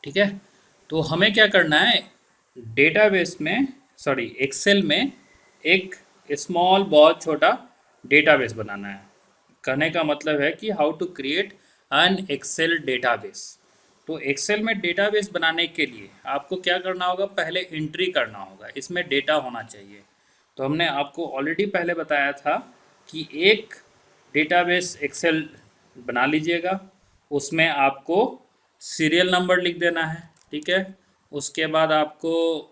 ठीक है। तो हमें क्या करना है, डेटाबेस में, सॉरी एक्सेल में एक स्मॉल बहुत छोटा डेटाबेस बनाना है। कहने का मतलब है कि how to create an Excel database. तो एक्सेल में डेटाबेस बनाने के लिए आपको क्या करना होगा, पहले एंट्री करना होगा, इसमें डेटा होना चाहिए। तो हमने आपको ऑलरेडी पहले बताया था कि एक डेटाबेस एक्सेल बना लीजिएगा, उसमें आपको सीरियल नंबर लिख देना है। ठीक है। उसके बाद आपको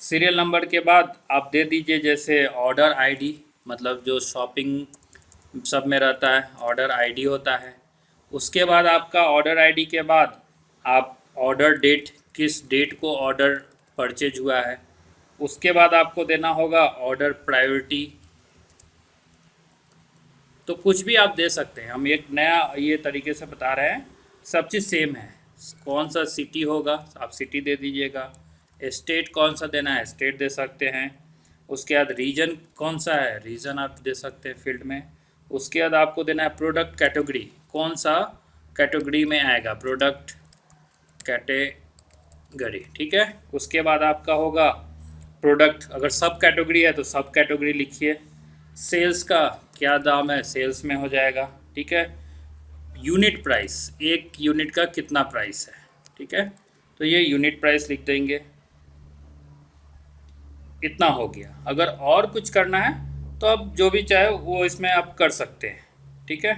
सीरियल नंबर के बाद आप दे दीजिए जैसे ऑर्डर आईडी, मतलब जो शॉपिंग सब में रहता है ऑर्डर आईडी होता है। उसके बाद आपका ऑर्डर आईडी के बाद आप ऑर्डर डेट, किस डेट को ऑर्डर परचेज हुआ है। उसके बाद आपको देना होगा ऑर्डर प्रायोरिटी। तो कुछ भी आप दे सकते हैं, हम एक नया ये तरीके से बता रहे हैं। सब चीज़ सेम है। कौन सा सिटी होगा आप सिटी दे दीजिएगा। स्टेट कौन सा देना है स्टेट दे सकते हैं। उसके बाद रीजन कौन सा है रीजन आप दे सकते हैं फील्ड में। उसके बाद आपको देना है प्रोडक्ट कैटेगरी, कौन सा कैटेगरी में आएगा प्रोडक्ट कैटेगरी। ठीक है। उसके बाद आपका होगा प्रोडक्ट, अगर सब कैटेगरी है तो सब कैटेगरी लिखिए। सेल्स का क्या दाम है सेल्स में हो जाएगा। ठीक है। यूनिट प्राइस, एक यूनिट का कितना प्राइस है। ठीक है। तो ये यूनिट प्राइस लिख देंगे। इतना हो गया। अगर और कुछ करना है तो आप जो भी चाहे वो इसमें आप कर सकते हैं। ठीक है।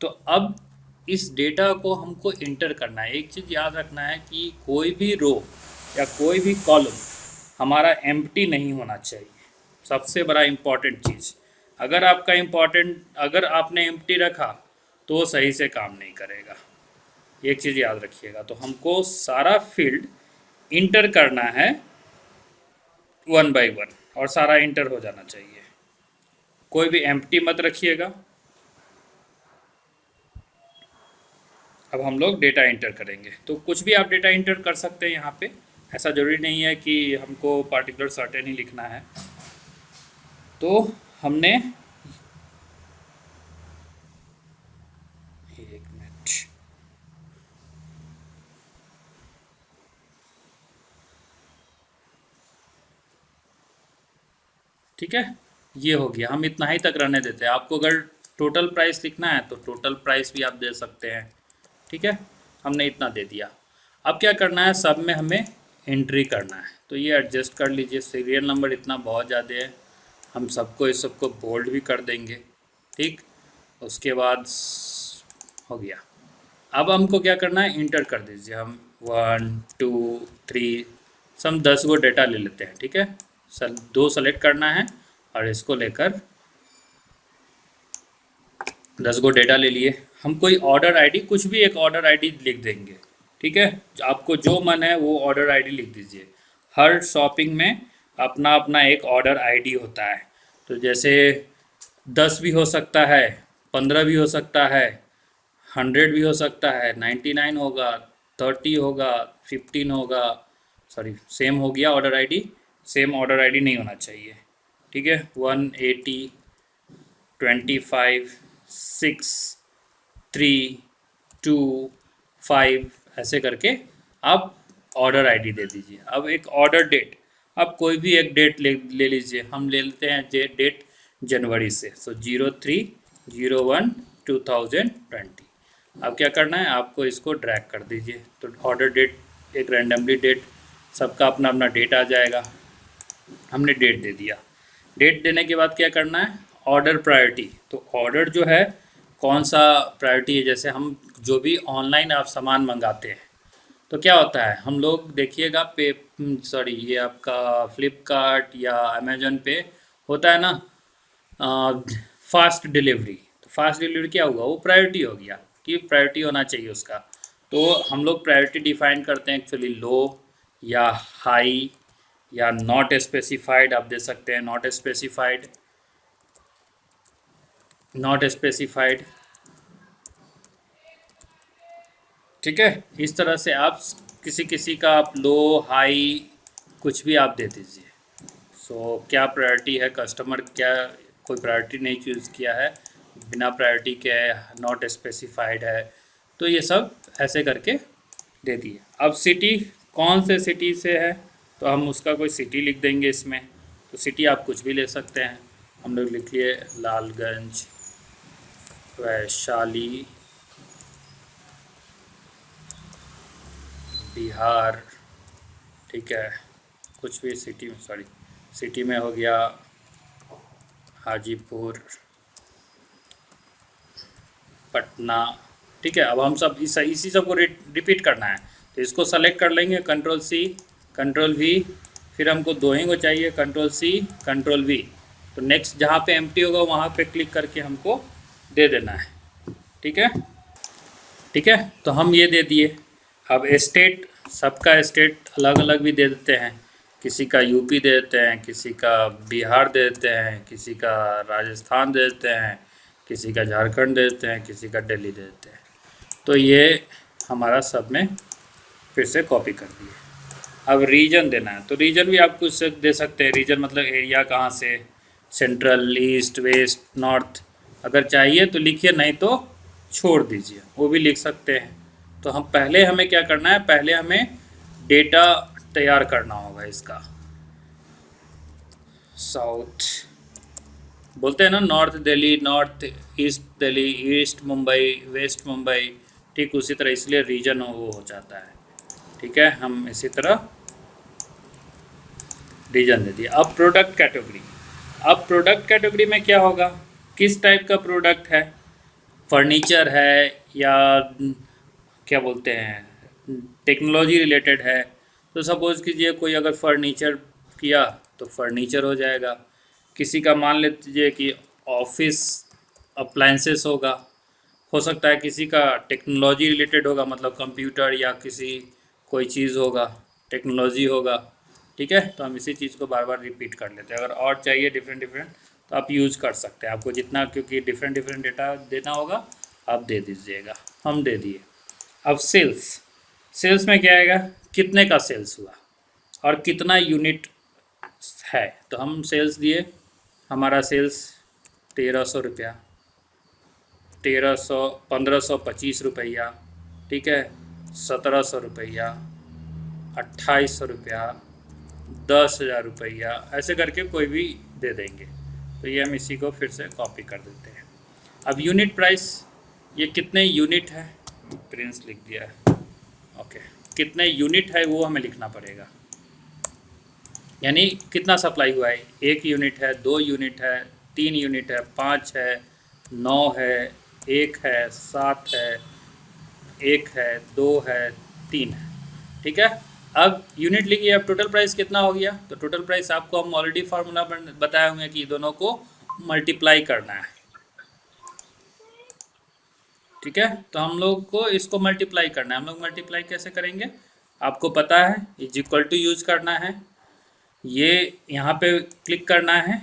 तो अब इस डेटा को हमको इंटर करना है। एक चीज़ याद रखना है कि कोई भी रो या कोई भी कॉलम हमारा एम्प्टी नहीं होना चाहिए। सबसे बड़ा इम्पॉर्टेंट चीज़, अगर आपने एम्प्टी रखा तो वो सही से काम नहीं करेगा। एक चीज़ याद रखिएगा। तो हमको सारा फील्ड इंटर करना है वन बाय वन, और सारा इंटर हो जाना चाहिए। कोई भी एम्प्टी मत रखिएगा। अब हम लोग डेटा इंटर करेंगे। तो कुछ भी आप डेटा इंटर कर सकते हैं यहाँ पे, ऐसा ज़रूरी नहीं है कि हमको पार्टिकुलर सर्टेन ही लिखना है। तो हमने एक मिनट, ठीक है, ये हो गया। हम इतना ही तक रहने देते हैं। आपको अगर टोटल प्राइस लिखना है तो टोटल प्राइस भी आप दे सकते हैं। ठीक है। हमने इतना दे दिया। अब क्या करना है, सब में हमें एंट्री करना है। तो ये एडजस्ट कर लीजिए, सीरियल नंबर इतना बहुत ज़्यादा है, हम सबको इस सबको बोल्ड भी कर देंगे। ठीक। उसके बाद हो गया। अब हमको क्या करना है, इंटर कर दीजिए। हम 1 2 3 हम 10 गो डेटा ले लेते हैं। ठीक है। सर 2 सेलेक्ट करना है और इसको लेकर 10 गो डेटा ले लिए। हम कोई ऑर्डर आईडी, कुछ भी एक ऑर्डर आईडी लिख देंगे। ठीक है। आपको जो मन है वो ऑर्डर आईडी लिख दीजिए। हर शॉपिंग में अपना अपना एक ऑर्डर आईडी होता है। तो जैसे 10 भी हो सकता है, 15 भी हो सकता है, 100 भी हो सकता है, 99 होगा, 30 होगा, 15 होगा। सॉरी, सेम हो गया order ID. Same order ID नहीं होना चाहिए। ठीक है। 180, 25, 6, 3, 2, 5 ऐसे करके आप ऑर्डर आईडी दे दीजिए। अब एक ऑर्डर डेट, आप कोई भी एक डेट ले लीजिए। हम ले लेते हैं डेट जनवरी से। सो 03/01/2020। अब क्या करना है, आपको इसको ड्रैग कर दीजिए। तो ऑर्डर डेट, एक रैंडमली डेट, सबका अपना अपना डेट आ जाएगा। हमने डेट दे दिया। डेट देने के बाद क्या करना है, ऑर्डर प्रायोरिटी। तो ऑर्डर जो है कौन सा प्रायोरिटी है, जैसे हम जो भी ऑनलाइन आप सामान मंगाते हैं तो क्या होता है, हम लोग देखिएगा पे, सॉरी ये आपका फ्लिपकार्ट या अमेजोन पे होता है ना फास्ट डिलीवरी। तो फास्ट डिलीवरी क्या हुआ, वो प्रायोरिटी हो गया कि प्रायोरिटी होना चाहिए उसका। तो हम लोग प्रायोरिटी डिफाइन करते हैं एक्चुअली लो या हाई या नॉट स्पेसिफाइड। आप दे सकते हैं नॉट स्पेसिफाइड, नॉट स्पेसिफाइड। ठीक है। इस तरह से आप किसी किसी का आप लो हाई कुछ भी आप दे दीजिए। क्या प्रायोरिटी है, कस्टमर क्या कोई प्रायोरिटी नहीं चूज़ किया है, बिना प्रायोरिटी के नॉट स्पेसिफाइड है, तो ये सब ऐसे करके दे दिए। अब सिटी कौन से सिटी से है, तो हम उसका कोई सिटी लिख देंगे इसमें। तो सिटी आप कुछ भी ले सकते हैं, हम लोग लिख लिए लालगंज, वैशाली, बिहार, ठीक है। कुछ भी सिटी में, सॉरी सिटी में हो गया हाजीपुर, पटना, ठीक है। अब हम सब इसी सब को रिपीट करना है, तो इसको सेलेक्ट कर लेंगे, कंट्रोल सी कंट्रोल वी, फिर हमको दो ही को चाहिए, कंट्रोल सी कंट्रोल वी। तो नेक्स्ट जहाँ पे एम्प्टी होगा वहाँ पे क्लिक करके हमको दे देना है, ठीक है। ठीक है, तो हम ये दे दिए। अब स्टेट, सबका स्टेट अलग अलग भी दे देते हैं, किसी का यूपी दे देते हैं, किसी का बिहार दे देते हैं, किसी का राजस्थान दे देते हैं, किसी का झारखंड दे देते हैं, किसी का दिल्ली दे देते हैं। तो ये हमारा सब में फिर से कॉपी कर दिए। अब रीजन देना है, तो रीजन भी आप कुछ दे सकते हैं। रीजन मतलब एरिया कहाँ से, सेंट्रल, ईस्ट, वेस्ट, नॉर्थ, अगर चाहिए तो लिखिए, नहीं तो छोड़ दीजिए, वो भी लिख सकते हैं। तो हम पहले हमें क्या करना है, पहले हमें डेटा तैयार करना होगा इसका। साउथ बोलते हैं ना, north Delhi, north east Delhi, east Mumbai, west Mumbai, ठीक उसी तरह, इसलिए रीजन वो हो जाता है, ठीक है। हम इसी तरह रीजन दे दिया। अब प्रोडक्ट कैटेगरी, अब प्रोडक्ट कैटेगरी में क्या होगा, किस टाइप का प्रोडक्ट है, फर्नीचर है या क्या बोलते हैं टेक्नोलॉजी रिलेटेड है। तो सपोज़ कीजिए कोई अगर फर्नीचर किया तो फर्नीचर हो जाएगा, किसी का मान लीजिए कि ऑफिस अप्लायंसेस होगा, हो सकता है किसी का टेक्नोलॉजी रिलेटेड होगा, मतलब कंप्यूटर या किसी कोई चीज़ होगा, टेक्नोलॉजी होगा, ठीक है। तो हम इसी चीज़ को बार बार रिपीट कर लेते हैं। अगर और चाहिए डिफरेंट डिफरेंट तो आप यूज़ कर सकते हैं, आपको जितना, क्योंकि डिफरेंट डिफरेंट डेटा देना होगा आप दे दीजिएगा। हम दे दिए। अब सेल्स, सेल्स में क्या आएगा, कितने का सेल्स हुआ और कितना यूनिट है। तो हम सेल्स दिए, हमारा सेल्स 1300 रुपया, 1300, 1525 रुपया, ठीक है, 1700 रुपया, 2800 रुपया, 10,000 रुपया, ऐसे करके कोई भी दे देंगे। तो ये हम इसी को फिर से कॉपी कर देते हैं। अब यूनिट प्राइस, ये कितने यूनिट है, प्रिंस लिख दिया है, ओके, कितने यूनिट है वो हमें लिखना पड़ेगा, यानी कितना सप्लाई हुआ है, 1 यूनिट है, 2 यूनिट है, 3 यूनिट है, 5 है, 9 है, 1 है, 7 है, 1 है, 2 है, 3 है, ठीक है। अब यूनिट लिखिए। अब टोटल प्राइस कितना हो गया, तो टोटल प्राइस आपको हम ऑलरेडी फार्मूला बताए हुए हैं कि दोनों को मल्टीप्लाई करना है, ठीक है। तो हम लोग को इसको मल्टीप्लाई करना है। हम लोग मल्टीप्लाई कैसे करेंगे, आपको पता है, इज इक्वल टू यूज करना है, ये यहाँ पे क्लिक करना है,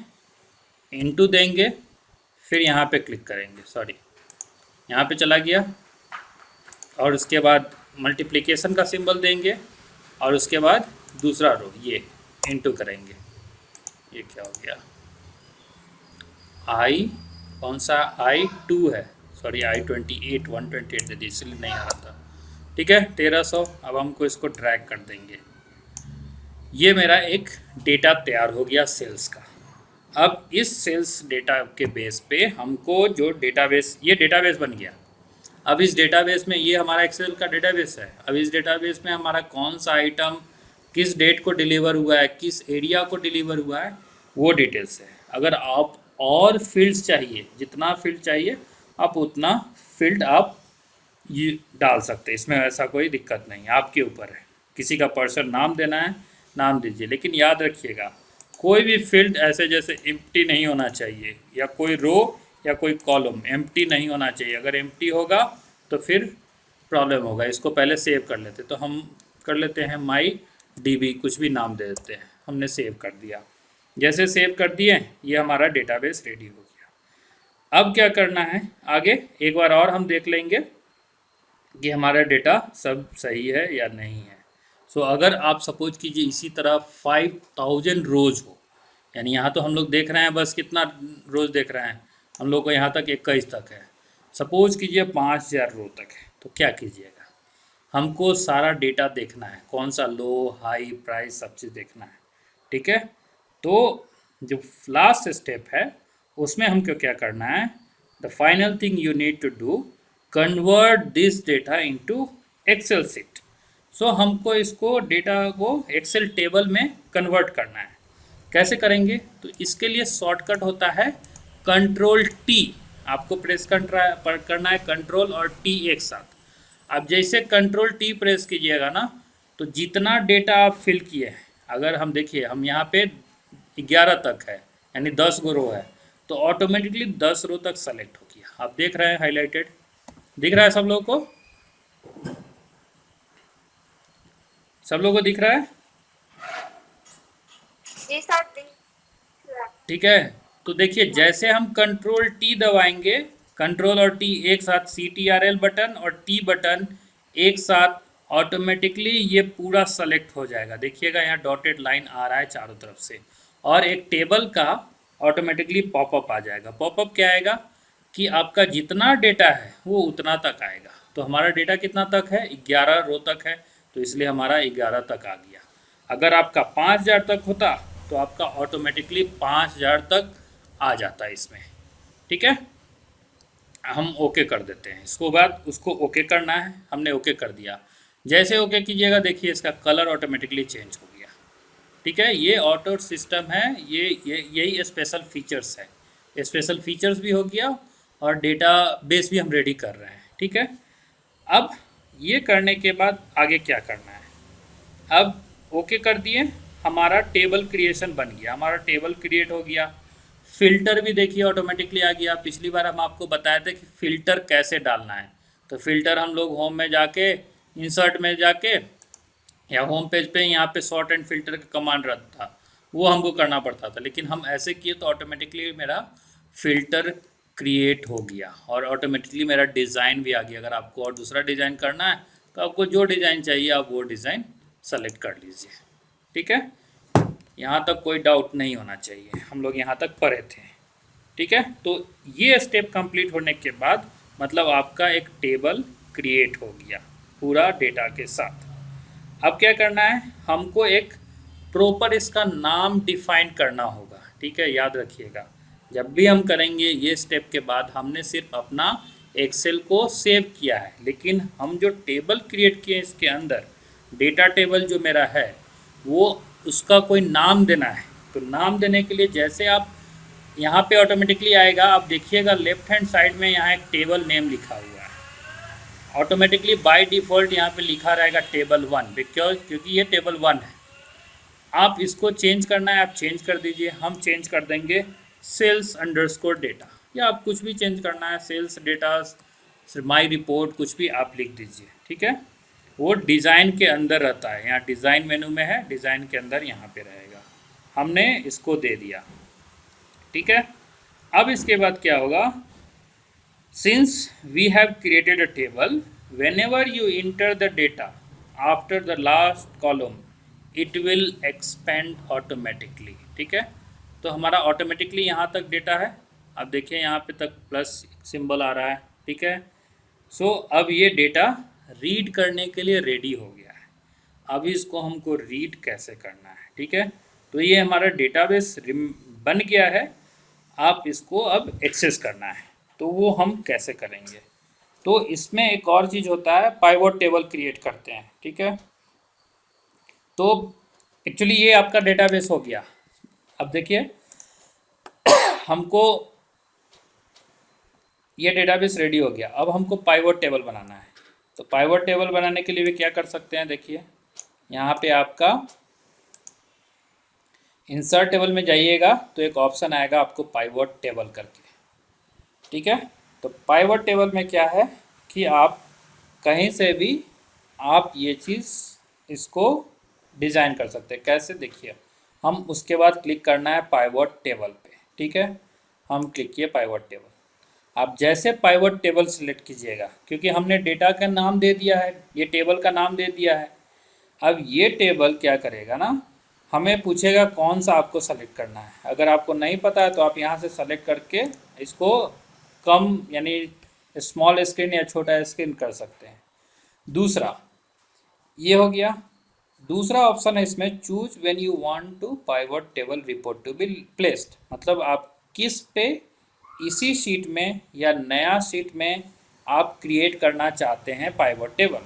इनटू देंगे, फिर यहाँ पे क्लिक करेंगे, सॉरी यहाँ पे चला गया, और उसके बाद मल्टीप्लिकेशन का सिंबल देंगे, और उसके बाद दूसरा रो ये इनटू करेंगे। ये क्या हो गया, आई कौन सा, I2 है, सॉरी I28, 128 दे दी, इसलिए नहीं आ रहा था, ठीक है, 1300। अब हमको इसको ड्रैग कर देंगे। ये मेरा एक डेटा तैयार हो गया सेल्स का। अब इस सेल्स डेटा के बेस पे हमको जो डेटाबेस, ये डेटाबेस बन गया। अब इस डेटाबेस में, ये हमारा एक्सेल का डेटाबेस है, अब इस डेटाबेस में हमारा कौन सा आइटम किस डेट को डिलीवर हुआ है, किस एरिया को डिलीवर हुआ है, वो डिटेल्स है। अगर आप और फील्ड्स चाहिए, जितना फील्ड चाहिए आप उतना फील्ड आप ये डाल सकते हैं, इसमें ऐसा कोई दिक्कत नहीं है, आपके ऊपर है। किसी का पर्सन नाम देना है नाम दीजिए, लेकिन याद रखिएगा कोई भी फील्ड ऐसे जैसे एम्प्टी नहीं होना चाहिए, या कोई रो या कोई कॉलम एम्प्टी नहीं होना चाहिए। अगर एम्प्टी होगा तो फिर प्रॉब्लम होगा। इसको पहले सेव कर लेते, तो हम कर लेते हैं माई डीबी, कुछ भी नाम दे देते हैं, हमने सेव कर दिया। जैसे सेव कर दिए, ये हमारा डेटाबेस रेडी हो गया। अब क्या करना है आगे, एक बार और हम देख लेंगे कि हमारा डेटा सब सही है या नहीं है। सो अगर आप सपोज कीजिए इसी तरह 5000 रोज़ हो, यानी यहाँ तो हम लोग देख रहे हैं बस कितना रोज़ देख रहे हैं, हम लोग को यहाँ तक 21 तक है। सपोज कीजिए 5000 रो तक है, तो क्या कीजिएगा, हमको सारा डेटा देखना है, कौन सा लो हाई प्राइस सब चीज़ देखना है, ठीक है। तो जो लास्ट स्टेप है उसमें हमको क्या करना है, the final thing you need to do, convert this data into Excel sheet. So हमको इसको डेटा को एक्सेल टेबल में कन्वर्ट करना है। कैसे करेंगे, तो इसके लिए शॉर्टकट होता है कंट्रोल टी। आपको प्रेस करना है कंट्रोल और टी एक साथ। अब जैसे कंट्रोल टी प्रेस कीजिएगा ना, तो जितना डेटा आप फिल किए हैं, अगर हम देखिए हम यहाँ पे 11 तक है, यानी 10 गो रो है, तो ऑटोमेटिकली 10 रो तक सेलेक्ट हो गया। आप देख रहे हैं हाईलाइटेड, दिख रहा है सब लोगों को, सब लोगों को दिख रहा है, जी सर दिख रहा है। ठीक है। तो देखिए जैसे हम कंट्रोल टी दबाएंगे, कंट्रोल और टी एक साथ, CTRL बटन और टी बटन एक साथ, ऑटोमेटिकली ये पूरा सेलेक्ट हो जाएगा। देखिएगा यहाँ डॉटेड लाइन आ रहा है चारों तरफ से, और एक टेबल का ऑटोमेटिकली पॉपअप आ जाएगा। पॉपअप क्या आएगा कि आपका जितना डेटा है वो उतना तक आएगा। तो हमारा डेटा कितना तक है, 11 रो तक है, तो इसलिए हमारा 11 तक आ गया। अगर आपका 5000 तक होता तो आपका ऑटोमेटिकली 5000 तक आ जाता है इसमें, ठीक है। हम ओके कर देते हैं, इसको बाद उसको ओके करना है, हमने ओके कर दिया। जैसे ओके कीजिएगा देखिए इसका कलर ऑटोमेटिकली चेंज हो गया, ठीक है। ये ऑटो सिस्टम है, ये यही स्पेशल फीचर्स है। स्पेशल फीचर्स भी हो गया और डेटा बेस भी हम रेडी कर रहे हैं, ठीक है। अब ये करने के बाद आगे क्या करना है, अब ओके कर दिए, हमारा टेबल क्रिएशन बन गया, हमारा टेबल क्रिएट हो गया। फ़िल्टर भी देखिए ऑटोमेटिकली आ गया। पिछली बार हम आपको बताए थे कि फ़िल्टर कैसे डालना है, तो फ़िल्टर हम लोग होम में जाके, इंसर्ट में जाके, या होम पेज पे यहाँ पे सॉर्ट एंड फिल्टर का कमांड रहता था, वो हमको करना पड़ता था। लेकिन हम ऐसे किए तो ऑटोमेटिकली मेरा फ़िल्टर क्रिएट हो गया और ऑटोमेटिकली मेरा डिज़ाइन भी आ गया। अगर आपको और दूसरा डिज़ाइन करना है तो आपको जो डिज़ाइन चाहिए आप वो डिज़ाइन सेलेक्ट कर लीजिए, ठीक है। यहाँ तक कोई डाउट नहीं होना चाहिए, हम लोग यहाँ तक पढ़े थे, ठीक है। तो ये स्टेप कंप्लीट होने के बाद मतलब आपका एक टेबल क्रिएट हो गया पूरा डेटा के साथ। अब क्या करना है, हमको एक प्रॉपर इसका नाम डिफाइन करना होगा, ठीक है। याद रखिएगा जब भी हम करेंगे ये स्टेप के बाद, हमने सिर्फ अपना एक्सेल को सेव किया है, लेकिन हम जो टेबल क्रिएट किए इसके अंदर, डेटा टेबल जो मेरा है वो उसका कोई नाम देना है। तो नाम देने के लिए जैसे आप यहाँ पे ऑटोमेटिकली आएगा, आप देखिएगा लेफ्ट हैंड साइड में यहाँ एक टेबल नेम लिखा हुआ है। ऑटोमेटिकली बाय डिफ़ॉल्ट यहाँ पे लिखा रहेगा टेबल 1, बिकॉज क्योंकि ये टेबल 1 है। आप इसको चेंज करना है, आप चेंज कर दीजिए। हम चेंज कर देंगे सेल्स अंडरस्कोर डेटा, या आप कुछ भी चेंज करना है, सेल्स डेटा, माई रिपोर्ट, कुछ भी आप लिख दीजिए, ठीक है। वो डिज़ाइन के अंदर रहता है, यहाँ डिज़ाइन मेनू में है, डिज़ाइन के अंदर यहाँ पे रहेगा। हमने इसको दे दिया, ठीक है। अब इसके बाद क्या होगा, since we have created a table, whenever you enter the data after the last column it will expand automatically, ठीक है। तो हमारा ऑटोमेटिकली यहाँ तक डेटा है, अब देखिए यहाँ पे तक प्लस सिंबल आ रहा है, ठीक है। सो अब ये डेटा रीड करने के लिए रेडी हो गया है। अब इसको हमको रीड कैसे करना है, ठीक है। तो ये हमारा डेटाबेस बन गया है, आप इसको अब एक्सेस करना है, तो वो हम कैसे करेंगे। तो इसमें एक और चीज़ होता है, पाइवट टेबल क्रिएट करते हैं, ठीक है। तो एक्चुअली ये आपका डेटाबेस हो गया। अब देखिए हमको ये डेटाबेस रेडी हो गया, अब हमको पाइवट टेबल बनाना है। तो पाइवट टेबल बनाने के लिए भी क्या कर सकते हैं, देखिए यहाँ पे आपका इंसर्ट टेबल में जाइएगा तो एक ऑप्शन आएगा आपको पाइवट टेबल करके, ठीक है। तो पाइवट टेबल में क्या है कि आप कहीं से भी आप ये चीज़ इसको डिज़ाइन कर सकते हैं। कैसे, देखिए हम उसके बाद क्लिक करना है पाइवट टेबल पे, ठीक है। हम क्लिक किए पाइवट टेबल। आप जैसे पाइवट टेबल सेलेक्ट कीजिएगा, क्योंकि हमने डेटा का नाम दे दिया है, ये टेबल का नाम दे दिया है। अब ये टेबल क्या करेगा ना, हमें पूछेगा कौन सा आपको सेलेक्ट करना है। अगर आपको नहीं पता है तो आप यहाँ से सेलेक्ट करके इसको कम यानी स्मॉल स्क्रीन या छोटा स्क्रीन कर सकते हैं। दूसरा ये हो गया। दूसरा ऑप्शन है इसमें, choose when you want to pivot table report to be placed, मतलब आप किस पे इसी शीट में या नया शीट में आप क्रिएट करना चाहते हैं पाइवट टेबल।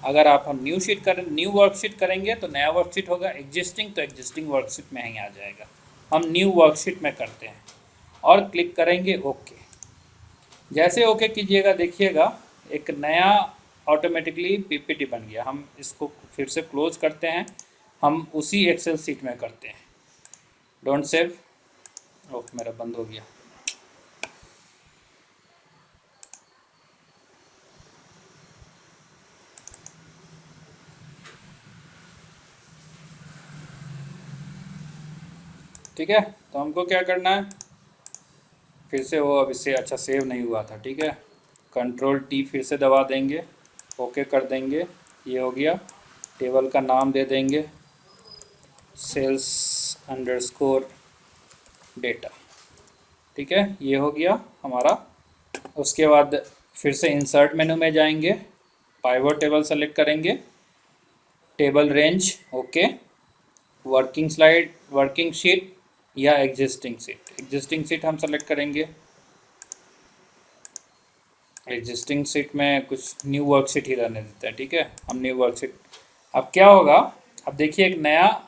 अगर आप हम न्यू वर्कशीट करेंगे तो नया वर्कशीट होगा, एग्जिस्टिंग तो एग्जिस्टिंग वर्कशीट में ही आ जाएगा। हम न्यू वर्कशीट में करते हैं और क्लिक करेंगे ओके। जैसे ओके कीजिएगा देखिएगा एक नया ऑटोमेटिकली पीपीटी बन गया। हम इसको फिर से क्लोज करते हैं, हम उसी एक्सेल सीट में करते हैं। Don't save. ओह मेरा बंद हो गया। ठीक है, तो हमको क्या करना है, फिर से वो अब इससे अच्छा सेव नहीं हुआ था। ठीक है, कंट्रोल टी फिर से दबा देंगे, ओके कर देंगे। ये हो गया। टेबल का नाम दे देंगे सेल्स अंडरस्कोर डेटा। ठीक है, ये हो गया हमारा। उसके बाद फिर से इंसर्ट मेनू में जाएंगे, पाइवट टेबल सेलेक्ट करेंगे, table range okay, working sheet या एग्जिस्टिंग सीट हम सेलेक्ट करेंगे। एग्जिस्टिंग सीट में कुछ न्यू वर्कशीट ही रहने देते हैं। ठीक है, हम न्यू वर्कशीट। अब क्या होगा, अब देखिए एक नया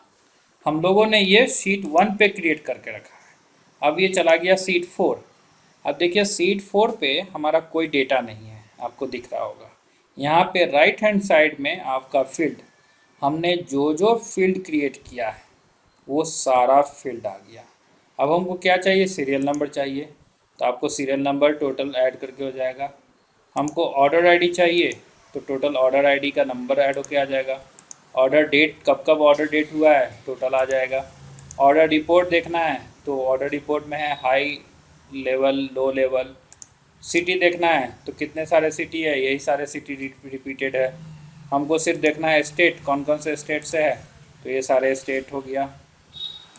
हम लोगों ने ये शीट 1 पे क्रिएट करके रखा है। अब ये चला गया शीट 4। अब देखिए शीट 4 पे हमारा कोई डेटा नहीं है, आपको दिख रहा होगा। यहाँ पे राइट हैंड साइड में आपका फील्ड, हमने जो जो फील्ड क्रिएट किया है वो सारा फील्ड आ गया। अब हमको क्या चाहिए, सीरियल नंबर चाहिए, तो आपको सीरियल नंबर टोटल ऐड करके हो जाएगा। हमको ऑर्डर आईडी चाहिए तो टोटल ऑर्डर आईडी का नंबर ऐड होके आ जाएगा। ऑर्डर डेट, कब कब ऑर्डर डेट हुआ है टोटल आ जाएगा। ऑर्डर रिपोर्ट देखना है तो ऑर्डर रिपोर्ट में है high level, low level. City देखना है तो कितने सारे सिटी है, यही सारे सिटी रिपीटेड है। हमको सिर्फ देखना है स्टेट, कौन कौन से स्टेट से है, तो ये सारे स्टेट हो गया।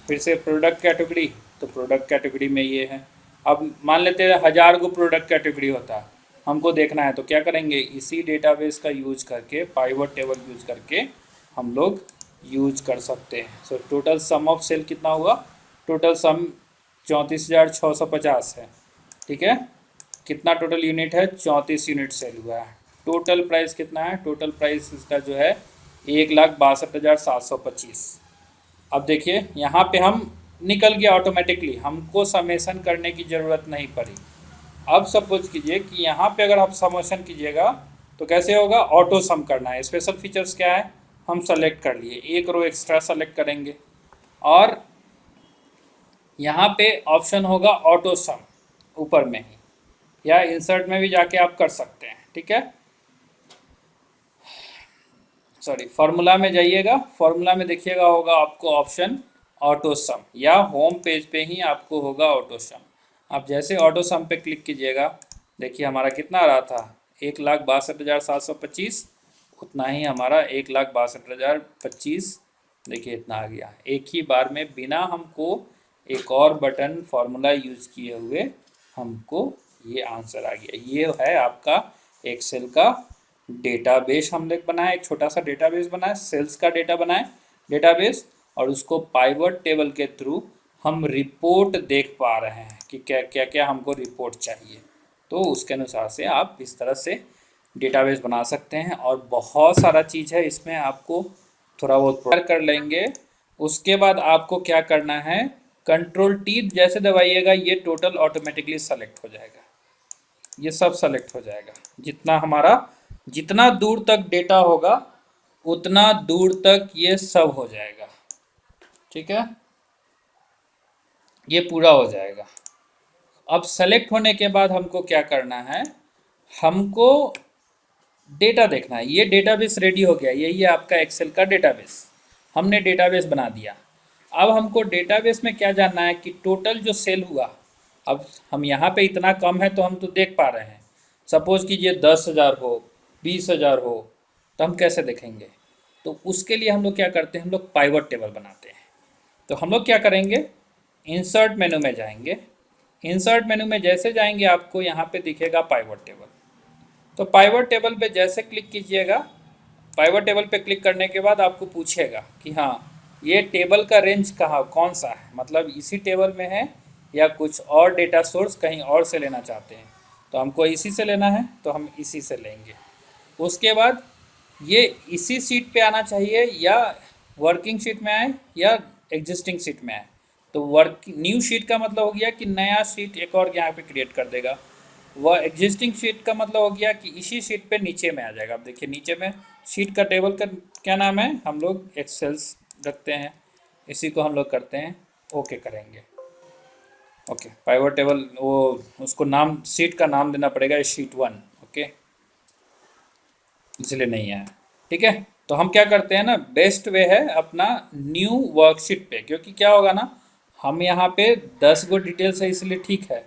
फिर से प्रोडक्ट कैटेगरी, तो प्रोडक्ट कैटेगरी में ये है। अब मान लेते हैं 1000 को प्रोडक्ट कैटेगरी होता है, हमको देखना है तो क्या करेंगे, इसी डेटाबेस का यूज करके, पाइवट टेबल यूज करके हम लोग यूज कर सकते हैं। So total sum of sale कितना हुआ, टोटल सम 34,650 है। ठीक है, कितना टोटल यूनिट है, 34 यूनिट सेल हुआ है। टोटल प्राइस कितना है, टोटल प्राइस इसका जो है 1,62,725। अब देखिए यहाँ पे हम निकल गया ऑटोमेटिकली, हमको समेसन करने की ज़रूरत नहीं पड़ी। अब सपोज कीजिए कि यहाँ पे अगर आप समेसन कीजिएगा तो कैसे होगा, ऑटो सम करना है। स्पेशल फीचर्स क्या है, हम सेलेक्ट कर लिए, एक रो एक्स्ट्रा सेलेक्ट करेंगे और यहाँ पे ऑप्शन होगा ऑटो सम ऊपर में ही, या इंसर्ट में भी जाके आप कर सकते हैं। ठीक है, सॉरी फार्मूला में जाइएगा, फार्मूला में देखिएगा होगा आपको ऑप्शन ऑटो सम, या होम पेज पे ही आपको होगा ऑटो सम। आप जैसे ऑटो सम पे क्लिक कीजिएगा, देखिए हमारा कितना आ रहा था, 1,62,725, उतना ही हमारा 1,62,025, देखिए इतना आ गया एक ही बार में, बिना हमको एक और बटन फार्मूला यूज किए हुए हमको ये आंसर आ गया। ये है आपका एक्सेल का डेटाबेस। हम लोग बनाए, एक छोटा सा डेटाबेस बनाए, सेल्स का डेटा बनाए डेटाबेस, और उसको पाइवट टेबल के थ्रू हम रिपोर्ट देख पा रहे हैं कि क्या क्या क्या हमको रिपोर्ट चाहिए। तो उसके अनुसार से आप इस तरह से डेटाबेस बना सकते हैं, और बहुत सारा चीज़ है इसमें, आपको थोड़ा बहुत कर लेंगे। उसके बाद आपको क्या करना है, कंट्रोल टी जैसे दबाइएगा ये टोटल ऑटोमेटिकली सेलेक्ट हो जाएगा, ये सब सेलेक्ट हो जाएगा। जितना दूर तक डेटा होगा उतना दूर तक ये सब हो जाएगा। ठीक है, ये पूरा हो जाएगा। अब सेलेक्ट होने के बाद हमको क्या करना है, हमको डेटा देखना है। ये डेटाबेस रेडी हो गया, यही है आपका एक्सेल का डेटाबेस। हमने डेटाबेस बना दिया। अब हमको डेटाबेस में क्या जानना है कि टोटल जो सेल हुआ, अब हम यहाँ पे इतना कम है तो हम तो देख पा रहे हैं। सपोज कीजिए 10,000 हो, 20,000 हो, तो हम कैसे देखेंगे। तो उसके लिए हम लोग क्या करते हैं, हम लोग पाइवट टेबल बनाते हैं। तो हम लोग क्या करेंगे, इंसर्ट मेनू में जाएंगे। इंसर्ट मेनू में जैसे जाएंगे आपको यहाँ पे दिखेगा पाइवट टेबल। तो पाइवट टेबल पे जैसे क्लिक कीजिएगा, पाइवट टेबल पे क्लिक करने के बाद आपको पूछेगा कि हाँ ये टेबल का रेंज कहाँ कौन सा है, मतलब इसी टेबल में है या कुछ और डेटा सोर्स कहीं और से लेना चाहते हैं। तो हमको इसी से लेना है तो हम इसी से लेंगे। उसके बाद ये इसी सीट पे आना चाहिए या वर्किंग शीट में आए या एग्जिस्टिंग शीट में आए। तो वर्क न्यू शीट का मतलब हो गया कि नया शीट एक और यहाँ पे क्रिएट कर देगा। वह एग्जिस्टिंग शीट का मतलब हो गया कि इसी शीट पे नीचे में आ जाएगा। अब देखिए नीचे में शीट का टेबल का क्या नाम है, हम लोग एक्सेल्स रखते हैं, इसी को हम लोग करते हैं ओके करेंगे। ओके पाइवट टेबल वो उसको नाम शीट का नाम देना पड़ेगा शीट 1। ओके इसलिए नहीं आया, ठीक है। तो हम क्या करते हैं ना, बेस्ट वे है अपना न्यू वर्कशीट पे, क्योंकि क्या होगा ना हम यहाँ पे 10 गो डिटेल्स है इसलिए ठीक है।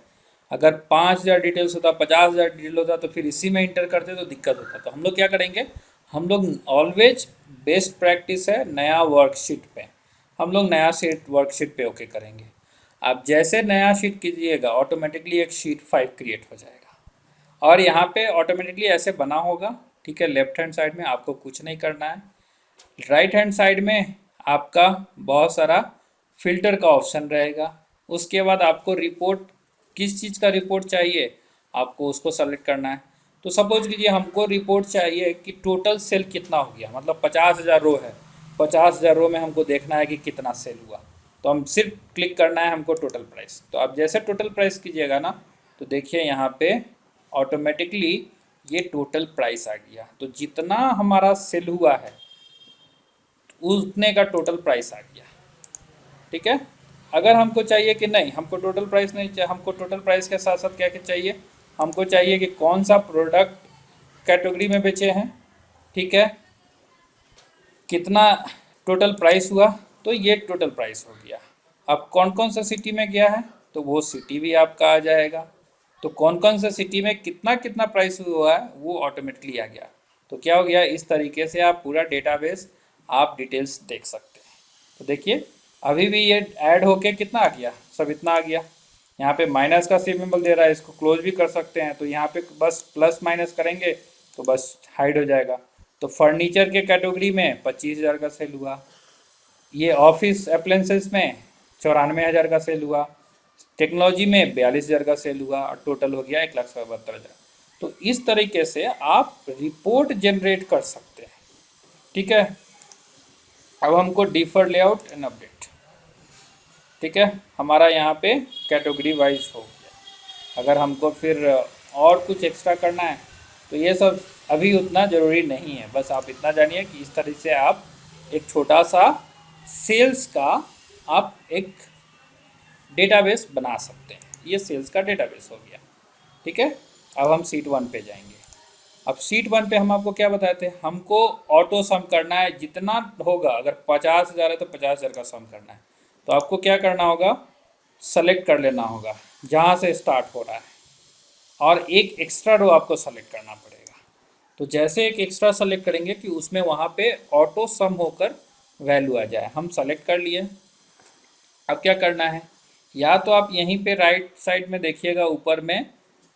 अगर 5,000 डिटेल्स होता, 50,000 डिटेल होता तो फिर इसी में इंटर करते तो दिक्कत होता। तो हम लोग क्या करेंगे, हम लोग ऑलवेज बेस्ट प्रैक्टिस है नया वर्कशीट पे, हम लोग नया शीट वर्कशीट पे ओके करेंगे। आप जैसे नया शीट कीजिएगा ऑटोमेटिकली एक शीट 5 क्रिएट हो जाएगा और यहाँ पे ऑटोमेटिकली ऐसे बना होगा, ठीक है। लेफ्ट हैंड साइड में आपको कुछ नहीं करना है, राइट हैंड साइड में आपका बहुत सारा फिल्टर का ऑप्शन रहेगा। उसके बाद आपको रिपोर्ट किस चीज़ का रिपोर्ट चाहिए आपको उसको सेलेक्ट करना है। तो सपोज कीजिए हमको रिपोर्ट चाहिए कि टोटल सेल कितना हो गया, मतलब 50,000 रो है, 50,000 रो में हमको देखना है कि कितना सेल हुआ। तो हम सिर्फ क्लिक करना है हमको टोटल प्राइस। तो आप जैसे टोटल प्राइस कीजिएगा ना तो देखिए यहाँ पे ऑटोमेटिकली ये टोटल प्राइस आ गया। तो जितना हमारा सेल हुआ है उतने का टोटल प्राइस आ गया, ठीक है। अगर हमको चाहिए कि नहीं हमको टोटल प्राइस नहीं चाहिए, हमको टोटल प्राइस के साथ साथ क्या क्या चाहिए, हमको चाहिए कि कौन सा प्रोडक्ट कैटेगरी में बेचे हैं, ठीक है, कितना टोटल प्राइस हुआ, तो ये टोटल प्राइस हो गया। अब कौन कौन सा सिटी में गया है तो वो सिटी भी आपका आ जाएगा। तो कौन कौन सा सिटी में कितना कितना प्राइस हुआ है वो ऑटोमेटिकली आ गया। तो क्या हो गया, इस तरीके से आप पूरा डेटाबेस आप डिटेल्स देख सकते हैं। तो देखिए अभी भी ये ऐड होके कितना आ गया, सब इतना आ गया। यहाँ पे माइनस का सिंबल दे रहा है, इसको क्लोज भी कर सकते हैं। तो यहाँ पे बस प्लस माइनस करेंगे तो बस हाइड हो जाएगा। तो फर्नीचर के कैटेगरी में 25,000 का सेल हुआ, ये ऑफिस अप्लायंसेस में 94,000 का सेल हुआ, टेक्नोलॉजी में 42,000 का सेल हुआ और टोटल हो गया 1,72,000। तो इस तरीके से आप रिपोर्ट जनरेट कर सकते हैं, ठीक है। अब हमको डिफर लेआउट एंड अपडेट, ठीक है, हमारा यहाँ पे कैटेगरी वाइज हो गया। अगर हमको फिर और कुछ एक्स्ट्रा करना है तो ये सब अभी उतना ज़रूरी नहीं है। बस आप इतना जानिए कि इस तरह से आप एक छोटा सा सेल्स का आप एक डेटाबेस बना सकते हैं। ये सेल्स का डेटाबेस हो गया, ठीक है। अब हम शीट 1 पे जाएंगे। अब शीट 1 पे हम आपको क्या बताए थे, हमको ऑटो सम करना है, जितना होगा अगर 50,000 है तो 50,000 का सम करना है। तो आपको क्या करना होगा, सेलेक्ट कर लेना होगा जहाँ से स्टार्ट हो रहा है और एक एक्स्ट्रा रो आपको सेलेक्ट करना पड़ेगा। तो जैसे एक एक्स्ट्रा सेलेक्ट करेंगे कि उसमें वहाँ पे ऑटो सम होकर वैल्यू आ जाए। हम सेलेक्ट कर लिए। अब क्या करना है, या तो आप यहीं पे राइट साइड में देखिएगा ऊपर में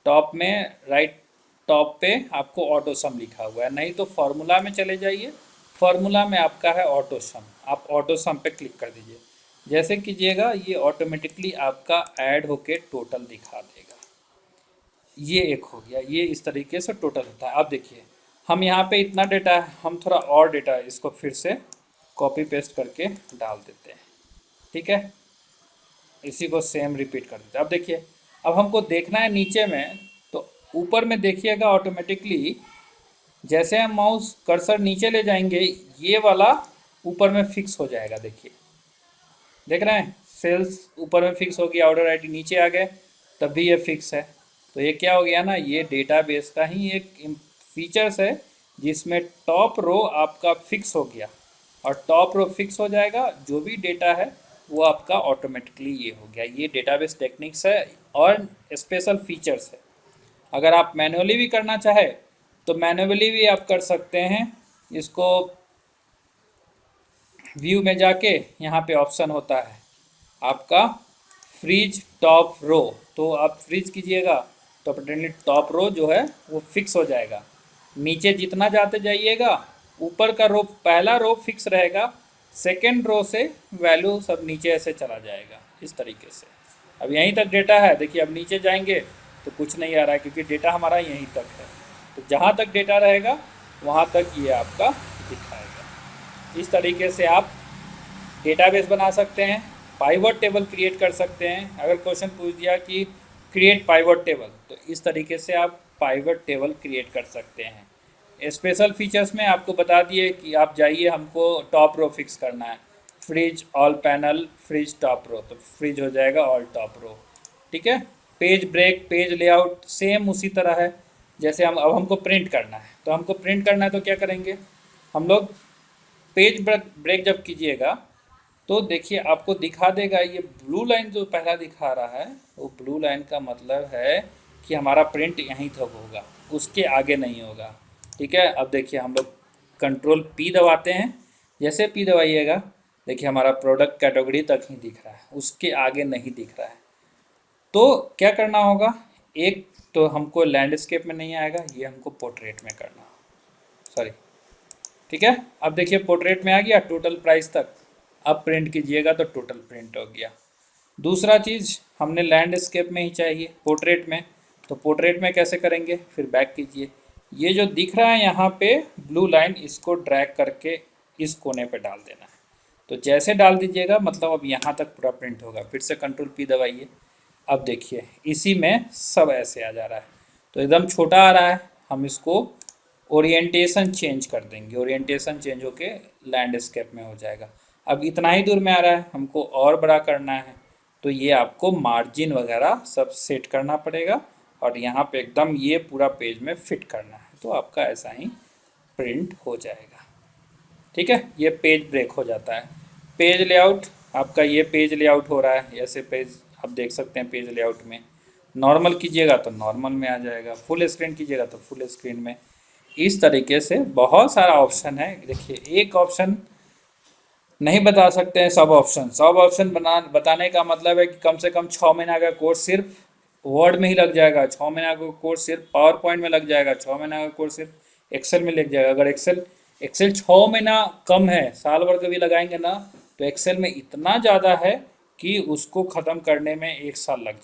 टॉप में राइट टॉप पे आपको ऑटो सम लिखा हुआ है, नहीं तो फार्मूला में चले जाइए, फार्मूला में आपका है ऑटो सम, आप ऑटो सम पे क्लिक कर दीजिए। जैसे कीजिएगा ये ऑटोमेटिकली आपका ऐड होके टोटल दिखा देगा। ये एक हो गया, ये इस तरीके से टोटल होता है। अब देखिए हम यहाँ पे इतना डेटा है, हम थोड़ा और डेटा इसको फिर से कॉपी पेस्ट करके डाल देते हैं, ठीक है। इसी को सेम रिपीट कर देते हैं। अब देखिए अब हमको देखना है नीचे में, तो ऊपर में देखिएगा ऑटोमेटिकली जैसे हम माउस कर्सर नीचे ले जाएंगे ये वाला ऊपर में फिक्स हो जाएगा। देखिए देख रहे हैं सेल्स ऊपर में फिक्स हो गया, ऑर्डर आईडी नीचे आ गए तब भी ये फिक्स है। तो ये क्या हो गया ना, ये डेटाबेस का ही एक फीचर्स है जिसमें टॉप रो आपका फिक्स हो गया और टॉप रो फिक्स हो जाएगा, जो भी डेटा है वो आपका ऑटोमेटिकली ये हो गया। ये डेटाबेस टेक्निक्स है और स्पेशल फीचर्स है। अगर आप मैनुअली भी करना चाहे तो मैनुअली भी आप कर सकते हैं। इसको व्यू में जाके यहाँ पे ऑप्शन होता है आपका फ्रीज टॉप रो, तो आप फ्रीज कीजिएगा तो अपडेटली टॉप रो जो है वो फिक्स हो जाएगा। नीचे जितना जाते जाइएगा ऊपर का रो, पहला रो फिक्स रहेगा, सेकेंड रो से वैल्यू सब नीचे ऐसे चला जाएगा इस तरीके से। अब यहीं तक डेटा है, देखिए अब नीचे जाएंगे तो कुछ नहीं आ रहा है क्योंकि डेटा हमारा यहीं तक है। तो जहाँ तक डेटा रहेगा वहाँ तक ये आपका दिखाएगा। इस तरीके से आप डेटाबेस बना सकते हैं, पाइवट टेबल क्रिएट कर सकते हैं। अगर क्वेश्चन पूछ दिया कि क्रिएट पाइवट टेबल, तो इस तरीके से आप पाइवट टेबल क्रिएट कर सकते हैं। स्पेशल फीचर्स में आपको बता दिए कि आप जाइए, हमको टॉप रो फिक्स करना है, freeze all panel freeze top row, तो फ्रिज हो जाएगा ऑल टॉप रो। ठीक है। Page break page layout same उसी तरह है। जैसे हम अब हमको प्रिंट करना है, तो हमको प्रिंट करना है तो क्या करेंगे हम लोग, पेज ब्रेक जब कीजिएगा तो देखिए आपको दिखा देगा, ये ब्लू लाइन जो पहला दिखा रहा है वो ब्लू लाइन का मतलब है कि हमारा प्रिंट यहीं तक होगा, उसके आगे नहीं होगा। ठीक है। अब देखिए हम लोग कंट्रोल पी दबाते हैं, जैसे पी दबाइएगा देखिए हमारा प्रोडक्ट कैटेगरी तक ही दिख रहा है, उसके आगे नहीं दिख रहा है। तो क्या करना होगा, एक तो हमको लैंडस्केप में नहीं आएगा, ये हमको पोर्ट्रेट में करना, सॉरी। ठीक है। अब देखिए पोर्ट्रेट में आ गया टोटल प्राइस तक। अब प्रिंट कीजिएगा तो टोटल प्रिंट हो गया। दूसरा चीज़ हमने लैंडस्केप में ही चाहिए, पोर्ट्रेट में, तो पोर्ट्रेट में कैसे करेंगे, फिर बैक कीजिए, ये जो दिख रहा है यहाँ पे ब्लू लाइन, इसको ड्रैग करके इस कोने पे डाल देना है। तो जैसे डाल दीजिएगा मतलब अब यहाँ तक पूरा प्रिंट होगा। फिर से कंट्रोल पी दबाइए, अब देखिए इसी में सब ऐसे आ जा रहा है, तो एकदम छोटा आ रहा है। हम इसको ओरिएंटेशन चेंज कर देंगे, ओरिएंटेशन चेंज होके लैंडस्केप में हो जाएगा। अब इतना ही दूर में आ रहा है, हमको और बड़ा करना है, तो ये आपको मार्जिन वगैरह सब सेट करना पड़ेगा और यहाँ पे एकदम ये पूरा पेज में फिट करना है, तो आपका ऐसा ही प्रिंट हो जाएगा। ठीक है। ये पेज ब्रेक हो जाता है। पेज लेआउट, आपका ये पेज लेआउट हो रहा है, ऐसे पेज आप देख सकते हैं। पेज लेआउट में नॉर्मल कीजिएगा तो नॉर्मल में आ जाएगा, फुल स्क्रीन कीजिएगा तो फुल स्क्रीन में। इस तरीके से बहुत सारा ऑप्शन है। देखिए एक ऑप्शन नहीं बता सकते हैं, सब ऑप्शन बताने का मतलब है कि कम से कम 6 महीना का कोर्स सिर्फ वर्ड में ही लग जाएगा, 6 महीना का कोर्स सिर्फ पावर पॉइंट में लग जाएगा, 6 महीना का कोर्स सिर्फ एक्सेल में लग जाएगा। अगर एक्सेल 6 महीना कम है, साल भर का भी लगाएंगे ना, तो एक्सेल में इतना ज़्यादा है कि उसको ख़त्म करने में 1 साल लग जाएगा।